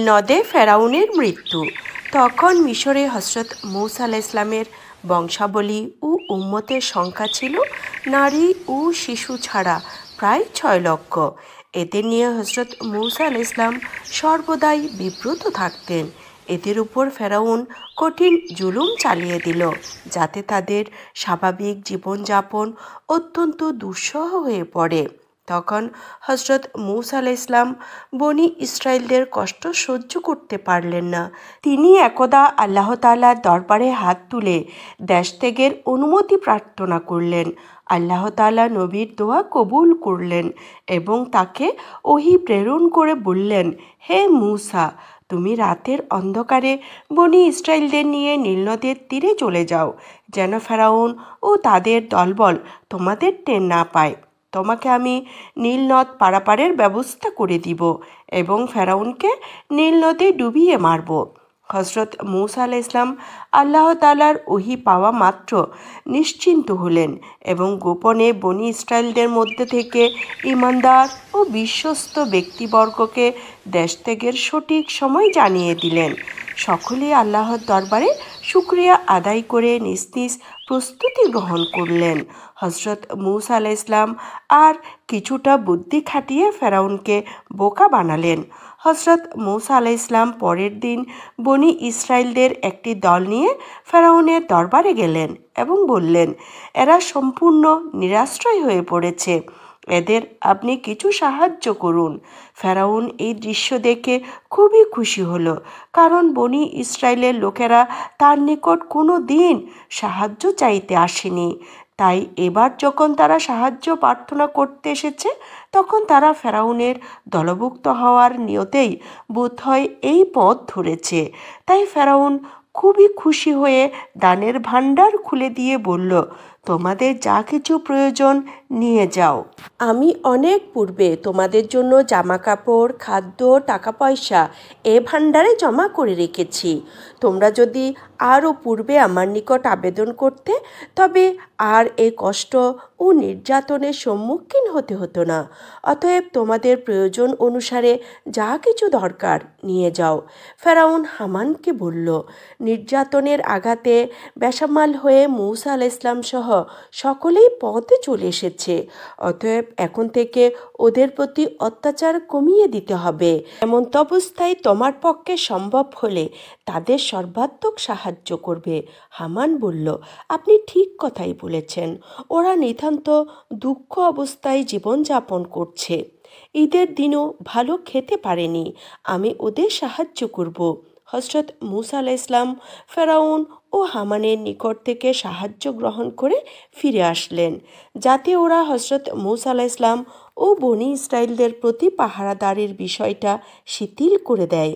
নদে ফেরাউনের মৃত্যু। তখন মিশরে হজরত মূসা আলাইহিস সালামের বংশাবলী ও উম্মতের সংখ্যা ছিল নারী ও শিশু ছাড়া প্রায় 6 লক্ষ। এদের নিয়ে হজরত মূসা আলাইহিস সালাম সর্বদাই বিব্রত থাকতেন। এদের উপর ফেরাউন কঠিন জুলুম চালিয়ে দিল, যাতে তাদের স্বাভাবিক জীবনযাপন অত্যন্ত দুঃসহ হয়ে পড়ে। তখন হজরত মূসা আলাইহিস সালাম বনি ইসরায়েলদের কষ্ট সহ্য করতে পারলেন না। তিনি একদা আল্লাহ তাআলার দরবারে হাত তুলে দেশ ত্যাগের অনুমতি প্রার্থনা করলেন। আল্লাহ তাআলা নবীর দোয়া কবুল করলেন এবং তাকে ওহী প্রেরণ করে বললেন, হে মূসা, তুমি রাতের অন্ধকারে বনি ইসরায়েলদের নিয়ে নীল নদের তীরে চলে যাও, যেন ফেরাউন ও তাদের দলবল তোমাদের টের না পায়। তোমাকে আমি নীল নদ পারাপারের ব্যবস্থা করে দিব এবং ফেরাউনকে নীল নদে ডুবিয়ে মারব। হজরত মূসা আলাইহিস সালাম আল্লাহ তাআলার ওহী পাওয়া মাত্র নিশ্চিন্ত হলেন এবং গোপনে বনি ইসরায়েলদের মধ্যে থেকে ঈমানদার ও বিশ্বস্ত ব্যক্তিবর্গকে দেশ ত্যাগের সঠিক সময় জানিয়ে দিলেন। সকলেই আল্লাহর দরবারে শুকরিয়া আদায় করে নিজ নিজ প্রস্তুতি গ্রহণ করলেন। হজরত মূসা আলাইহিস সালাম আর কিছুটা বুদ্ধি খাটিয়ে ফেরাউনকে বোকা বানালেন। হজরত মূসা আলাইহিস সালাম পরের দিন বনি ইসরায়েলদের একটি দল নিয়ে ফেরাউনের দরবারে গেলেন এবং বললেন, এরা সম্পূর্ণ নিরাশ্রয় হয়ে পড়েছে, এদের আপনি কিছু সাহায্য করুন। ফেরাউন এই দৃশ্য দেখে খুবই খুশি হলো, কারণ বনি ইসরায়েলের লোকেরা তার নিকট কোনো দিন সাহায্য চাইতে আসেনি। তাই এবার যখন তারা সাহায্য প্রার্থনা করতে এসেছে, তখন তারা ফেরাউনের দলভুক্ত হওয়ার নিয়তেই বোধহয় এই পথ ধরেছে। তাই ফেরাউন খুবই খুশি হয়ে দানের ভাণ্ডার খুলে দিয়ে বলল, তোমাদের যা কিছু প্রয়োজন নিয়ে যাও। আমি অনেক পূর্বে তোমাদের জন্য জামা কাপড়, খাদ্য, টাকা পয়সা এ ভাণ্ডারে জমা করে রেখেছি। তোমরা যদি আরও পূর্বে আমার নিকট আবেদন করতে, তবে আর এই কষ্ট ও নির্যাতনের সম্মুখীন হতে হতো না। অতএব তোমাদের প্রয়োজন অনুসারে যা কিছু দরকার নিয়ে যাও। ফেরাউন হামানকে বলল, নির্যাতনের আঘাতে বেসামাল হয়ে মূসা আলাইহিস সালাম সহ সকলেই পথে চলে এসেছে। অতএব এখন থেকে ওদের প্রতি অত্যাচার কমিয়ে দিতে হবে। এমন অবস্থায় তোমার পক্ষে সম্ভব হলে তাদের সর্বাত্মক সাহায্য করবে। হামান বলল, আপনি ঠিক কথাই বলেছেন। ওরা নিতান্ত দুঃখ অবস্থায় জীবনযাপন করছে। ঈদের দিনও ভালো খেতে পারেনি। আমি ওদের সাহায্য করব। হজরত মূসা আলাইহিস সালাম ফেরাউন ও হামানের নিকট থেকে সাহায্য গ্রহণ করে ফিরে আসলেন, যাতে ওরা হজরত মূসা আলাইহিস সালাম ও বনি ইসরায়েলদের প্রতি পাহারাদারির বিষয়টা শিথিল করে দেয়।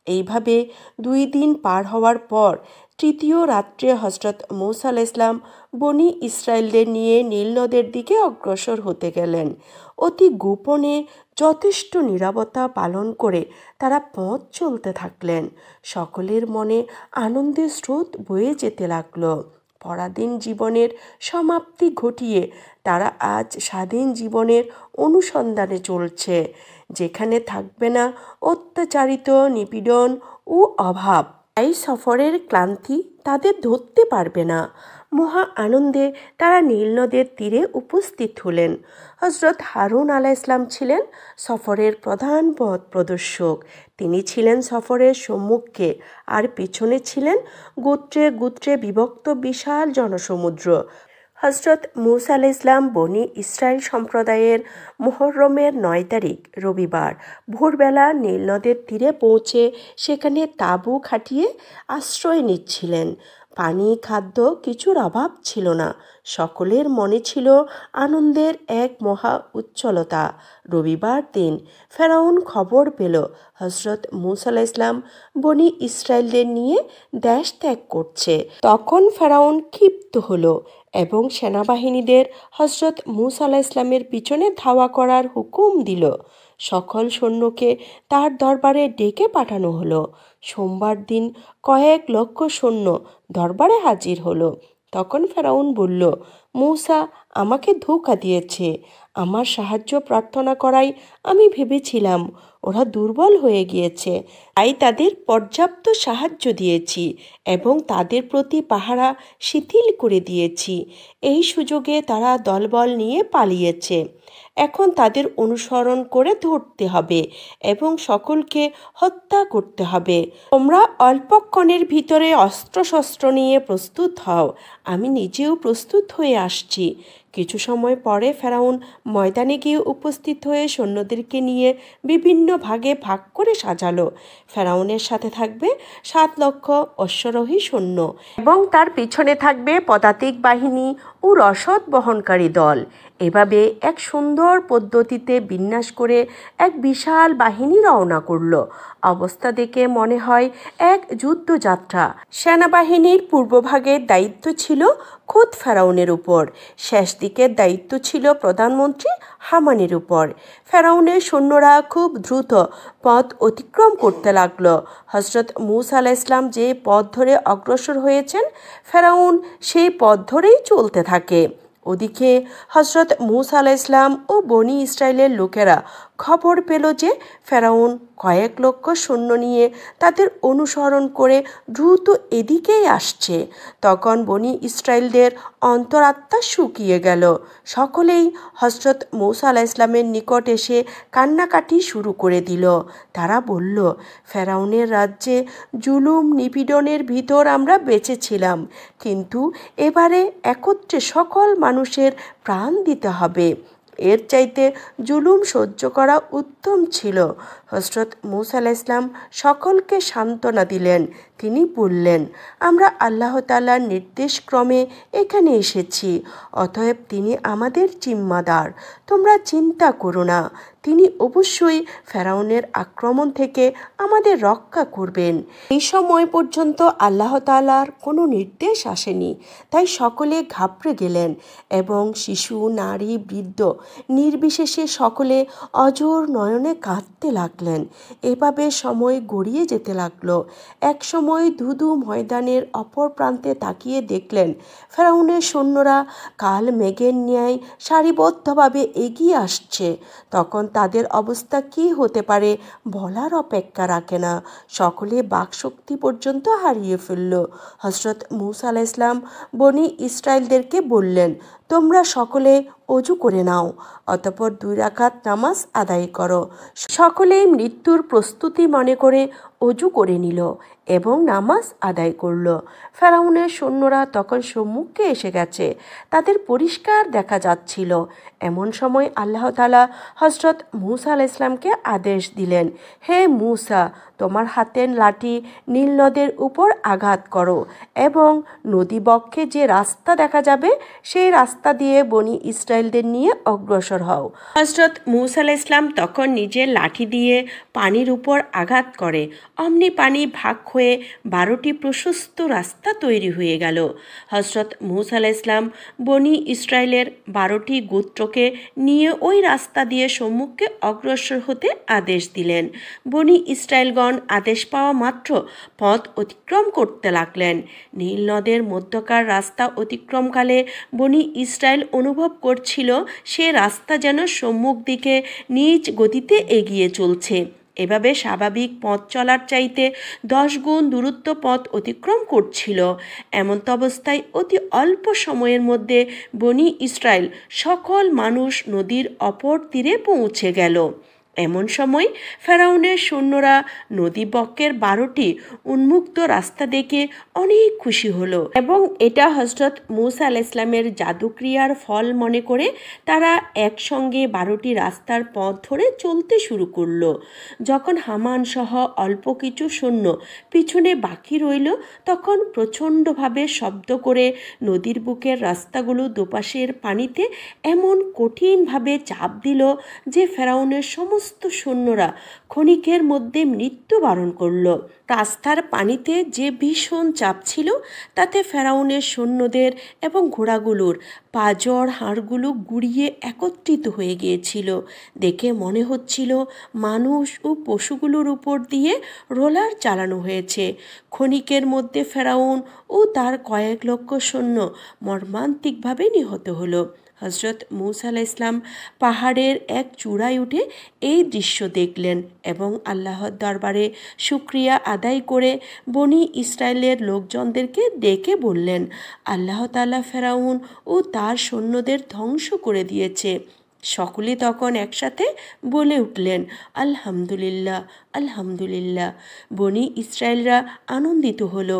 এইভাবে 2 দিন পার হওয়ার পর তৃতীয় রাত্রে হজরত মূসা আলাইহিস সালাম বনি ইসরায়েলদের নিয়ে নীল নদের দিকে অগ্রসর হতে গেলেন। অতি গোপনে যথেষ্ট নীরবতা পালন করে তারা পথ চলতে থাকলেন। সকলের মনে আনন্দের স্রোত বয়ে যেতে লাগলো। পরাধীন জীবনের সমাপ্তি ঘটিয়ে তারা আজ স্বাধীন জীবনের অনুসন্ধানে চলছে, যেখানে থাকবে না অত্যাচারিত, নিপীড়ন ও অভাব। এই সফরের ক্লান্তি তাদের ধরতে পারবে না। মহা আনন্দে তারা নীল নদের তীরে উপস্থিত হলেন। হজরত হারুন আলাইহিস সালাম ছিলেন সফরের প্রধান পথ প্রদর্শক। তিনি ছিলেন সফরের সম্মুখে, আর পিছনে ছিলেন গোত্রে গোত্রে বিভক্ত বিশাল জনসমুদ্র। হজরত মূসা আলাইহিস সালাম বনি ইসরায়েল সম্প্রদায়ের মুহররমের 9 তারিখ রবিবার ভোরবেলা নীল নদের তীরে পৌঁছে সেখানে তাঁবু খাটিয়ে আশ্রয় নিচ্ছিলেন। পানি, খাদ্য কিছুর অভাব ছিল না। সকলের মনে ছিল আনন্দের এক মহা উচ্ছলতা। রবিবার দিন ফেরাউন খবর পেল হজরত মূসা আলাইহিস সালাম বনি ইসরায়েলদের নিয়ে দেশ ত্যাগ করছে। তখন ফেরাউন ক্ষিপ্ত হলো এবং সেনাবাহিনীদের হজরত মূসা আলাইহিস সালামের পিছনে ধাওয়া করার হুকুম দিল। সকল সৈন্যকে তার দরবারে ডেকে পাঠানো হলো। সোমবার দিন কয়েক লক্ষ সৈন্য দরবারে হাজির হলো। তখন ফেরাউন বলল, মূসা আমাকে ধোঁকা দিয়েছে। আমার সাহায্য প্রার্থনা করাই আমি ভেবেছিলাম ওরা দুর্বল হয়ে গিয়েছে, তাই তাদের পর্যাপ্ত সাহায্য দিয়েছি এবং তাদের প্রতি পাহারা শিথিল করে দিয়েছি। এই সুযোগে তারা দলবল নিয়ে পালিয়েছে। এখন তাদের অনুসরণ করে ধরতে হবে এবং সকলকে হত্যা করতে হবে। তোমরা অল্পক্ষণের ভিতরে অস্ত্রশস্ত্র নিয়ে প্রস্তুত হও, আমি নিজেও প্রস্তুত হয়ে আসছি। কিছু সময় পরে ফেরাউন ময়দানে গিয়ে উপস্থিত হয়ে সৈন্যদেরকে নিয়ে বিভিন্ন ভাগে ভাগ করে সাজালো। ফেরাউনের সাথে থাকবে 7 লক্ষ অশ্বারোহী সৈন্য এবং তার পিছনে থাকবে পদাতিক বাহিনী ও রসদ বহনকারী দল। এভাবে এক সুন্দর পদ্ধতিতে বিন্যাস করে এক বিশাল বাহিনী রওনা করল। অবস্থা দেখে মনে হয় এক যুদ্ধযাত্রা। সেনাবাহিনীর পূর্বভাগের দায়িত্ব ছিল খোদ ফেরাউনের উপর, শেষ দিকের দায়িত্ব ছিল প্রধানমন্ত্রী হামানের উপর। ফেরাউনের সৈন্যরা খুব দ্রুত পথ অতিক্রম করতে লাগল। হজরত মূসা আলাইহিস সালাম যে পথ ধরে অগ্রসর হয়েছেন, ফেরাউন সেই পথ ধরেই চলতে থাকে। ওদিকে হজরত মূসা আলাইহিস সালাম ও বনি ইসরায়েলের লোকেরা খবর পেল যে ফেরাউন কয়েক লক্ষ সৈন্য নিয়ে তাদের অনুসরণ করে দ্রুত এদিকেই আসছে। তখন বনি ইসরায়েলদের অন্তরাত্মা শুকিয়ে গেল। সকলেই হজরত মূসা আলাইহিস সালামের নিকট এসে কান্নাকাটি শুরু করে দিল। তারা বলল, ফেরাউনের রাজ্যে জুলুম নিপীড়নের ভিতর আমরা বেঁচেছিলাম, কিন্তু এবারে একত্রে সকল মানুষের প্রাণ দিতে হবে। এর চাইতে জুলুম সহ্য করা উত্তম ছিল। হজরত মূসা আলাইহিস সালাম সকলকে সান্ত্বনা দিলেন। তিনি বললেন, আমরা আল্লাহ তাআলার নির্দেশক্রমে এখানে এসেছি, অতএব তিনি আমাদের জিম্মাদার। তোমরা চিন্তা করো না, তিনি অবশ্যই ফেরাউনের আক্রমণ থেকে আমাদের রক্ষা করবেন। এই সময় পর্যন্ত আল্লাহ তাআলার কোনো নির্দেশ আসেনি, তাই সকলে ঘাবড়ে গেলেন এবং শিশু, নারী, বৃদ্ধ নির্বিশেষে সকলে অঝোর নয়নে কাঁদতে লাগলেন। এভাবে সময় গড়িয়ে যেতে লাগলো। এক সময় ধুধু ময়দানের অপর প্রান্তে তাকিয়ে দেখলেন ফেরাউনের সৈন্যরা কাল মেঘের ন্যায় সারিবদ্ধভাবে এগিয়ে আসছে। তখন তাদের অবস্থা কী হতে পারে বলার অপেক্ষা রাখে না। সকলে বাকশক্তি পর্যন্ত হারিয়ে ফেলল। হজরত মূসা আলাইহিস সালাম বনি ইসরায়েলদেরকে বললেন, তোমরা সকলে অজু করে নাও, অতঃপর 2 রাকাত নামাজ আদায় করো। সকলেই মৃত্যুর প্রস্তুতি মনে করে অজু করে নিল এবং নামাজ আদায় করল। ফেরাউনের সৈন্যরা তখন সম্মুখে এসে গেছে, তাদের পরিষ্কার দেখা যাচ্ছিল। এমন সময় আল্লাহ তাআলা হজরত মূসা আলাইহিস সালামকে আদেশ দিলেন, হে মূসা, তোমার হাতের লাঠি নীল নদের উপর আঘাত করো এবং নদী বক্ষে যে রাস্তা দেখা যাবে সেই রাস্তা দিয়ে বনি ইসরায়েলদের নিয়ে অগ্রসর হও। হজরত মূসা আলাইহিস সালাম তখন নিজের লাঠি দিয়ে পানির উপর আঘাত করে। অমনি পানি ভাগ হয়ে 12টি প্রশস্ত রাস্তা তৈরি হয়ে গেল। হজরত মূসা আলাইহিস সালাম বনি ইসরায়েলের 12টি গোত্রকে নিয়ে ওই রাস্তা দিয়ে সম্মুখে অগ্রসর হতে আদেশ দিলেন। বনি ইসরায়েলগণ আদেশ পাওয়া মাত্র পথ অতিক্রম করতে লাগলেন। নীল নদের মধ্যকার রাস্তা অতিক্রমকালে বনি ইসরায়েল অনুভব করছিল সে রাস্তা যেন সম্মুখ দিকে নিজ গতিতে এগিয়ে চলছে। এভাবে স্বাভাবিক পথ চলার চাইতে 10 গুণ দূরত্ব পথ অতিক্রম করছিল। এমত অবস্থায় অতি অল্প সময়ের মধ্যে বনি ইসরায়েল সকল মানুষ নদীর অপর তীরে পৌঁছে গেল। এমন সময় ফেরাউনের সৈন্যরা নদী বক্ষের 12টি উন্মুক্ত রাস্তা দেখে অনেক খুশি হলো এবং এটা হজরত মূসা আলাইহিস সালামের জাদুক্রিয়ার ফল মনে করে তারা একসঙ্গে 12টি রাস্তার পথ ধরে চলতে শুরু করলো। যখন হামান সহ অল্প কিছু সৈন্য পিছনে বাকি রইল, তখন প্রচণ্ডভাবে শব্দ করে নদীর বুকের রাস্তাগুলো দুপাশের পানিতে এমন কঠিনভাবে চাপ দিল যে ফেরাউনের সমস্ত সমস্ত সৈন্যরা ক্ষণিকের মধ্যে মৃত্যুবরণ করল। রাস্তার পানিতে যে ভীষণ চাপ ছিল তাতে ফেরাউনের সৈন্যদের এবং ঘোড়াগুলোর পাঁজর হাড়গুলো গুড়িয়ে একত্রিত হয়ে গিয়েছিল। দেখে মনে হচ্ছিল মানুষ ও পশুগুলোর উপর দিয়ে রোলার চালানো হয়েছে। ক্ষণিকের মধ্যে ফেরাউন ও তার কয়েক লক্ষ সৈন্য মর্মান্তিকভাবে নিহত হলো। হজরত মূসা আলাইহিস সালাম পাহাড়ের এক চূড়ায় উঠে এই দৃশ্য দেখলেন এবং আল্লাহর দরবারে শুকরিয়া আদায় করে বনি ইসরায়েলের লোকজনদেরকে ডেকে বললেন, আল্লাহ তাআলা ফেরাউন ও তার সৈন্যদের ধ্বংস করে দিয়েছে। সকলে তখন একসাথে বলে উঠলেন, আলহামদুলিল্লাহ, আলহামদুলিল্লাহ। বনি ইসরায়েলরা আনন্দিত হলো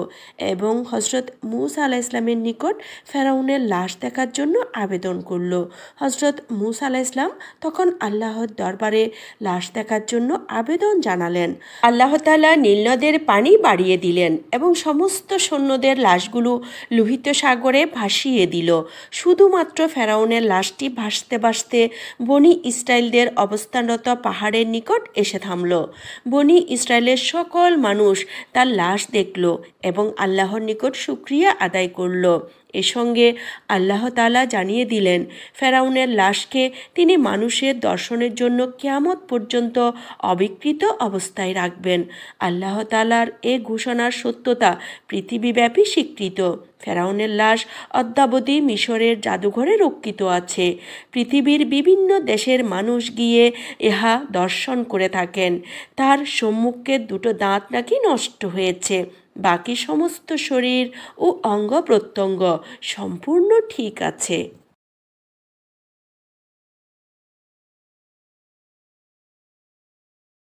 এবং হজরত মূসা আলাইহিস সালামের নিকট ফেরাউনের লাশ দেখার জন্য আবেদন করল। হজরত মূসা আলাইহিস সালাম তখন আল্লাহর দরবারে লাশ দেখার জন্য আবেদন জানালেন। আল্লাহ তাআলা নীল নদের পানি বাড়িয়ে দিলেন এবং সমস্ত সৈন্যদের লাশগুলো লোহিত সাগরে ভাসিয়ে দিল। শুধুমাত্র ফেরাউনের লাশটি ভাসতে ভাসতে বনি ইসরায়েলদের অবস্থানরত পাহাড়ের নিকট এসে থামল। বনি ইসরায়েলের সকল মানুষ তার লাশ দেখল এবং আল্লাহর নিকট শুকরিয়া আদায় করল। এ সঙ্গে আল্লাহ তাআলা জানিয়ে দিলেন, ফেরাউনের লাশকে তিনি মানুষের দর্শনের জন্য কিয়ামত পর্যন্ত অবিকৃত অবস্থায় রাখবেন। আল্লাহ তাআলার এ ঘোষণার সত্যতা পৃথিবীব্যাপী স্বীকৃত। ফেরাউনের লাশ অদ্যাবধি মিশরের জাদুঘরে রক্ষিত আছে। পৃথিবীর বিভিন্ন দেশের মানুষ গিয়ে ইহা দর্শন করে থাকেন। তার সম্মুখে দুটো দাঁত নাকি নষ্ট হয়েছে, বাকি সমস্ত শরীর ও অঙ্গ প্রত্যঙ্গ সম্পূর্ণ ঠিক আছে।